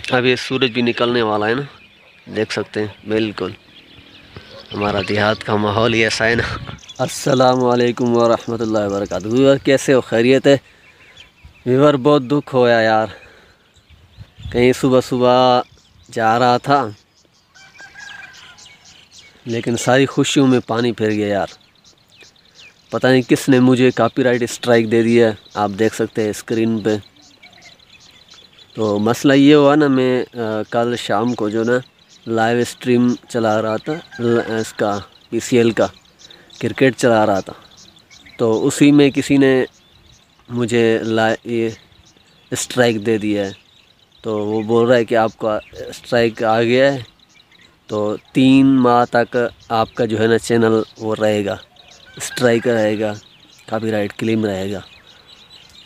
अभी सूरज भी निकलने वाला है ना, देख सकते हैं। बिल्कुल हमारा देहात का माहौल ही ऐसा है ना। अस्सलामु अलैकुम व रहमतुल्लाहि व बरकातहू। व्यूअर कैसे हो, खैरियत है? व्यूअर बहुत दुख होया यार, कहीं सुबह सुबह जा रहा था लेकिन सारी खुशियों में पानी फिर गया यार। पता नहीं किसने मुझे कॉपीराइट स्ट्राइक दे दिया है, आप देख सकते हैं स्क्रीन पे। तो मसला ये हुआ ना, मैं कल शाम को जो ना लाइव स्ट्रीम चला रहा था, इसका PCL का क्रिकेट चला रहा था। तो उसी में किसी ने मुझे ये स्ट्राइक दे दिया है। तो वो बोल रहा है कि आपका स्ट्राइक आ गया है, तो 3 माह तक आपका जो है ना चैनल वो रहेगा, स्ट्राइक रहेगा, कॉपीराइट क्लेम रहेगा।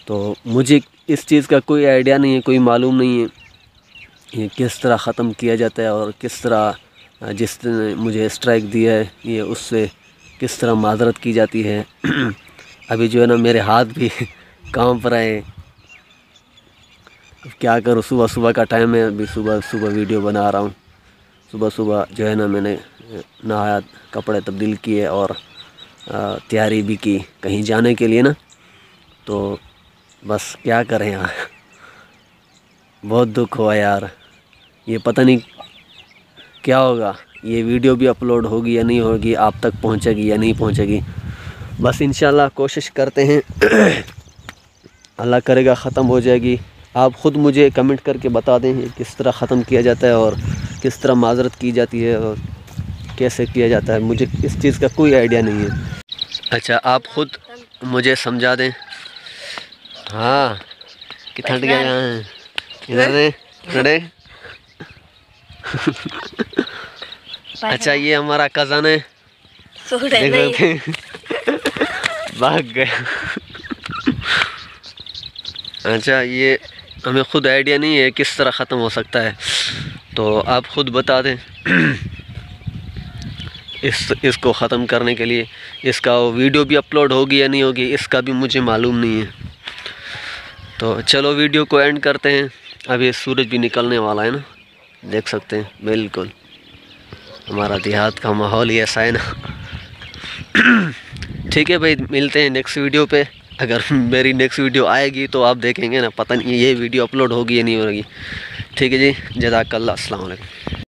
तो मुझे इस चीज़ का कोई आइडिया नहीं है, कोई मालूम नहीं है ये किस तरह ख़त्म किया जाता है और किस तरह जिसने मुझे स्ट्राइक दिया है ये उससे किस तरह माजरत की जाती है। अभी जो है ना मेरे हाथ भी कांप रहे हैं। अब क्या करूँ, सुबह सुबह का टाइम है, अभी सुबह सुबह वीडियो बना रहा हूँ। सुबह सुबह जो है ना मैंने नहाया, कपड़े तब्दील किए और तैयारी भी की कहीं जाने के लिए ना। तो बस क्या करें यार, बहुत दुख हुआ यार। ये पता नहीं क्या होगा, ये वीडियो भी अपलोड होगी या नहीं होगी, आप तक पहुंचेगी या नहीं पहुंचेगी। बस इंशाल्लाह कोशिश करते हैं अल्लाह करेगा ख़त्म हो जाएगी। आप ख़ुद मुझे कमेंट करके बता दें किस तरह ख़त्म किया जाता है और किस तरह माजरत की जाती है और कैसे किया जाता है। मुझे इस चीज़ का कोई आइडिया नहीं है। अच्छा, आप ख़ुद मुझे समझा दें। हाँ कि ठंड गया यहाँ इधर खड़े। अच्छा, ये हमारा कज़न है, देख सकते हैं भाग गया। अच्छा, ये हमें खुद आइडिया नहीं है किस तरह ख़त्म हो सकता है, तो आप ख़ुद बता दें इसको ख़त्म करने के लिए। इसका वीडियो भी अपलोड होगी या नहीं होगी इसका भी मुझे मालूम नहीं है। तो चलो वीडियो को एंड करते हैं। अभी सूरज भी निकलने वाला है ना, देख सकते हैं। बिल्कुल हमारा देहात का माहौल ही ऐसा है ना। ठीक है भाई, मिलते हैं नेक्स्ट वीडियो पे। अगर मेरी नेक्स्ट वीडियो आएगी तो आप देखेंगे ना, पता नहीं ये वीडियो अपलोड होगी या नहीं होगी। ठीक है जी, जज़ाकल्लाह, अस्सलाम वालेकुम।